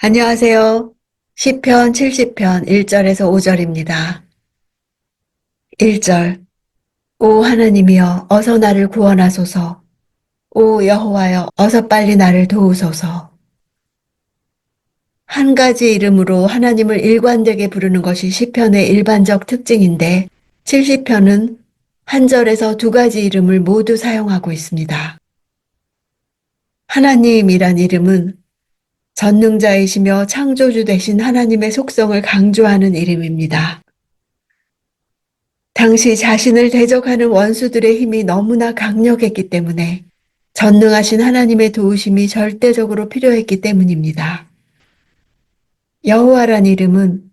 안녕하세요. 시편 70편 1절에서 5절입니다. 1절. 오 하나님이여 어서 나를 구원하소서. 오 여호와여 어서 빨리 나를 도우소서. 한 가지 이름으로 하나님을 일관되게 부르는 것이 시편의 일반적 특징인데 70편은 한 절에서 두 가지 이름을 모두 사용하고 있습니다. 하나님이란 이름은 전능자이시며 창조주 되신 하나님의 속성을 강조하는 이름입니다. 당시 자신을 대적하는 원수들의 힘이 너무나 강력했기 때문에 전능하신 하나님의 도우심이 절대적으로 필요했기 때문입니다. 여호와란 이름은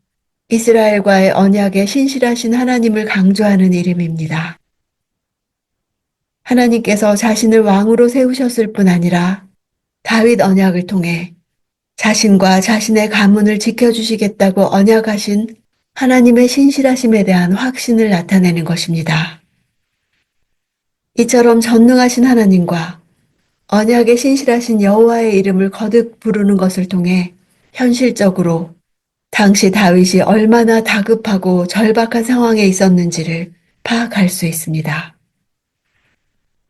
이스라엘과의 언약에 신실하신 하나님을 강조하는 이름입니다. 하나님께서 자신을 왕으로 세우셨을 뿐 아니라 다윗 언약을 통해 자신과 자신의 가문을 지켜주시겠다고 언약하신 하나님의 신실하심에 대한 확신을 나타내는 것입니다. 이처럼 전능하신 하나님과 언약에 신실하신 여호와의 이름을 거듭 부르는 것을 통해 현실적으로 당시 다윗이 얼마나 다급하고 절박한 상황에 있었는지를 파악할 수 있습니다.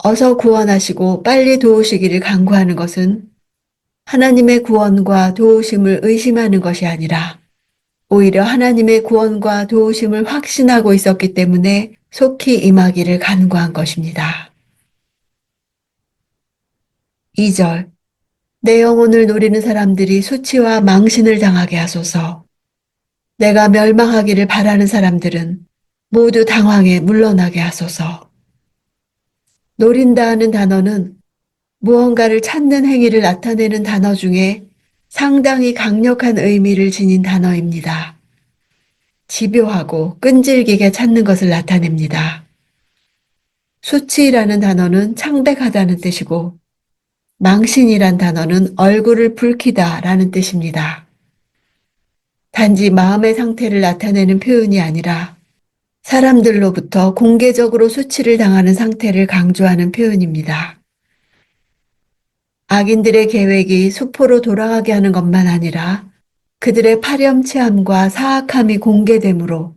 어서 구원하시고 빨리 도우시기를 간구하는 것은 하나님의 구원과 도우심을 의심하는 것이 아니라 오히려 하나님의 구원과 도우심을 확신하고 있었기 때문에 속히 임하기를 간구한 것입니다. 2절. 내 영혼을 노리는 사람들이 수치와 망신을 당하게 하소서. 내가 멸망하기를 바라는 사람들은 모두 당황해 물러나게 하소서. 노린다 하는 단어는 무언가를 찾는 행위를 나타내는 단어 중에 상당히 강력한 의미를 지닌 단어입니다. 집요하고 끈질기게 찾는 것을 나타냅니다. 수치라는 단어는 창백하다는 뜻이고 망신이란 단어는 얼굴을 붉히다라는 뜻입니다. 단지 마음의 상태를 나타내는 표현이 아니라 사람들로부터 공개적으로 수치를 당하는 상태를 강조하는 표현입니다. 악인들의 계획이 수포로 돌아가게 하는 것만 아니라 그들의 파렴치함과 사악함이 공개되므로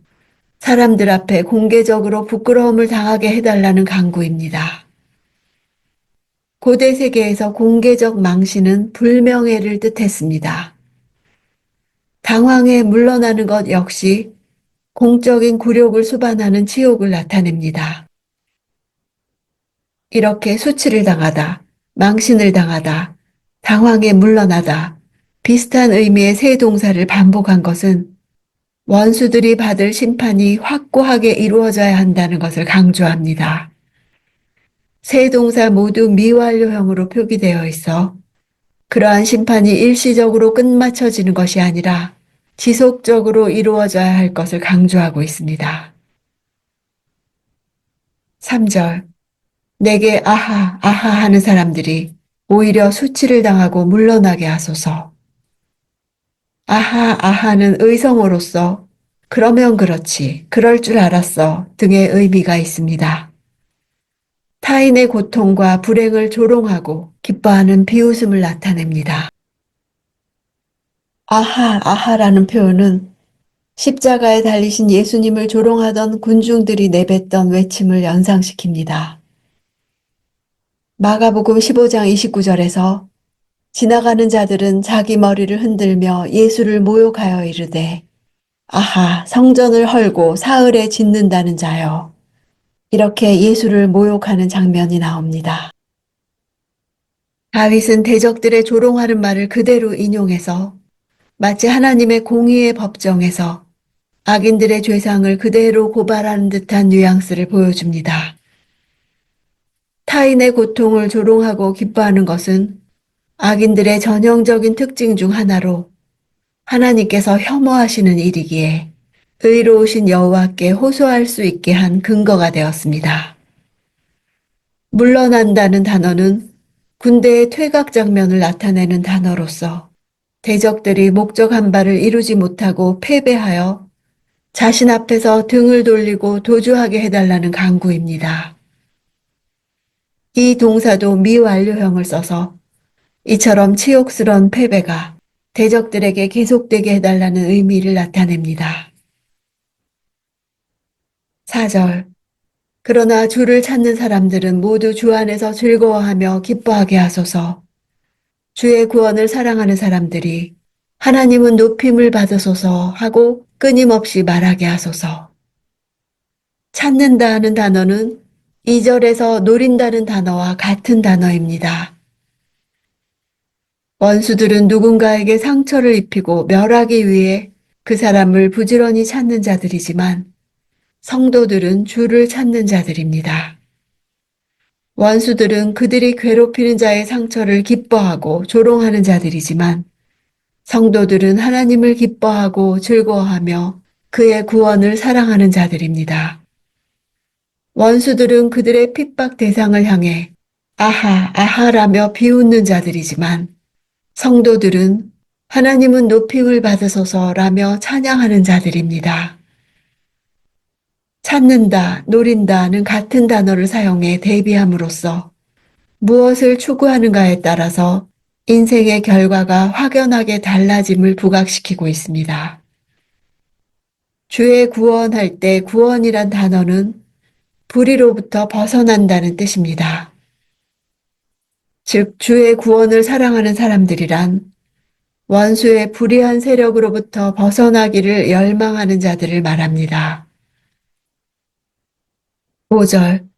사람들 앞에 공개적으로 부끄러움을 당하게 해달라는 간구입니다. 고대 세계에서 공개적 망신은 불명예를 뜻했습니다. 당황해 물러나는 것 역시 공적인 굴욕을 수반하는 치욕을 나타냅니다. 이렇게 수치를 당하다, 망신을 당하다, 당황해 물러나다, 비슷한 의미의 세 동사를 반복한 것은 원수들이 받을 심판이 확고하게 이루어져야 한다는 것을 강조합니다. 세 동사 모두 미완료형으로 표기되어 있어 그러한 심판이 일시적으로 끝마쳐지는 것이 아니라 지속적으로 이루어져야 할 것을 강조하고 있습니다. 3절. 내게 아하, 아하 하는 사람들이 오히려 수치를 당하고 물러나게 하소서. 아하, 아하는 의성어로서 그러면 그렇지, 그럴 줄 알았어 등의 의미가 있습니다. 타인의 고통과 불행을 조롱하고 기뻐하는 비웃음을 나타냅니다. 아하, 아하라는 표현은 십자가에 달리신 예수님을 조롱하던 군중들이 내뱉던 외침을 연상시킵니다. 마가복음 15장 29절에서 지나가는 자들은 자기 머리를 흔들며 예수를 모욕하여 이르되 아하 성전을 헐고 사흘에 짓는다는 자여 이렇게 예수를 모욕하는 장면이 나옵니다. 다윗은 대적들의 조롱하는 말을 그대로 인용해서 마치 하나님의 공의의 법정에서 악인들의 죄상을 그대로 고발하는 듯한 뉘앙스를 보여줍니다. 타인의 고통을 조롱하고 기뻐하는 것은 악인들의 전형적인 특징 중 하나로 하나님께서 혐오하시는 일이기에 의로우신 여호와께 호소할 수 있게 한 근거가 되었습니다. 물러난다는 단어는 군대의 퇴각 장면을 나타내는 단어로서 대적들이 목적한 바를 이루지 못하고 패배하여 자신 앞에서 등을 돌리고 도주하게 해달라는 간구입니다. 이 동사도 미완료형을 써서 이처럼 치욕스런 패배가 대적들에게 계속되게 해달라는 의미를 나타냅니다. 4절. 그러나 주를 찾는 사람들은 모두 주 안에서 즐거워하며 기뻐하게 하소서. 주의 구원을 사랑하는 사람들이 하나님은 높임을 받으소서 하고 끊임없이 말하게 하소서. 찾는다는 단어는 2절에서 노린다는 단어와 같은 단어입니다. 원수들은 누군가에게 상처를 입히고 멸하기 위해 그 사람을 부지런히 찾는 자들이지만 성도들은 주를 찾는 자들입니다. 원수들은 그들이 괴롭히는 자의 상처를 기뻐하고 조롱하는 자들이지만 성도들은 하나님을 기뻐하고 즐거워하며 그의 구원을 사랑하는 자들입니다. 원수들은 그들의 핍박 대상을 향해 아하, 아하라며 비웃는 자들이지만 성도들은 하나님은 높임을 받으소서라며 찬양하는 자들입니다. 찾는다, 노린다는 같은 단어를 사용해 대비함으로써 무엇을 추구하는가에 따라서 인생의 결과가 확연하게 달라짐을 부각시키고 있습니다. 주의 구원할 때 구원이란 단어는 불의로부터 벗어난다는 뜻입니다. 즉, 주의 구원을 사랑하는 사람들이란 원수의 불의한 세력으로부터 벗어나기를 열망하는 자들을 말합니다. 5절.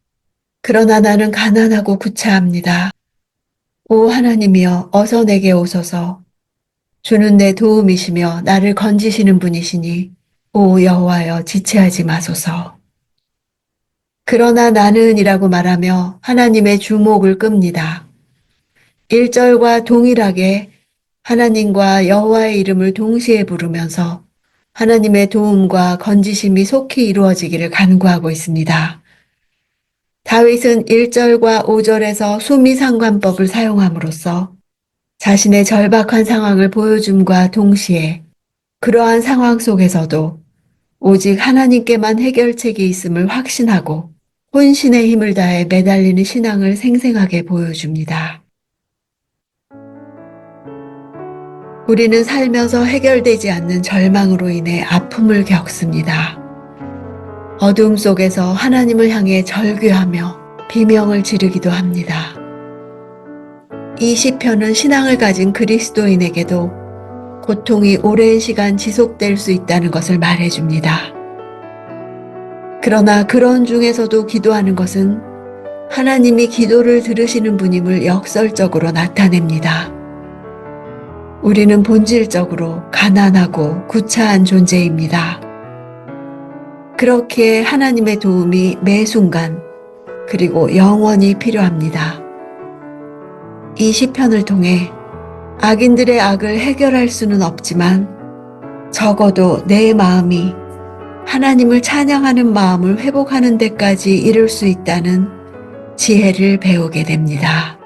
그러나 나는 가난하고 구차합니다. 오 하나님이여 어서 내게 오소서. 주는 내 도움이시며 나를 건지시는 분이시니 오 여호와여 지체하지 마소서. 그러나 나는이라고 말하며 하나님의 주목을 끕니다. 1절과 동일하게 하나님과 여호와의 이름을 동시에 부르면서 하나님의 도움과 건지심이 속히 이루어지기를 간구하고 있습니다. 다윗은 1절과 5절에서 수미상관법을 사용함으로써 자신의 절박한 상황을 보여줌과 동시에 그러한 상황 속에서도 오직 하나님께만 해결책이 있음을 확신하고 혼신의 힘을 다해 매달리는 신앙을 생생하게 보여줍니다. 우리는 살면서 해결되지 않는 절망으로 인해 아픔을 겪습니다. 어둠 속에서 하나님을 향해 절규하며 비명을 지르기도 합니다. 이 시편은 신앙을 가진 그리스도인에게도 고통이 오랜 시간 지속될 수 있다는 것을 말해줍니다. 그러나 그런 중에서도 기도하는 것은 하나님이 기도를 들으시는 분임을 역설적으로 나타냅니다. 우리는 본질적으로 가난하고 구차한 존재입니다. 그렇기에 하나님의 도움이 매 순간 그리고 영원히 필요합니다. 이 시편을 통해 악인들의 악을 해결할 수는 없지만 적어도 내 마음이 하나님을 찬양하는 마음을 회복하는 데까지 이룰 수 있다는 지혜를 배우게 됩니다.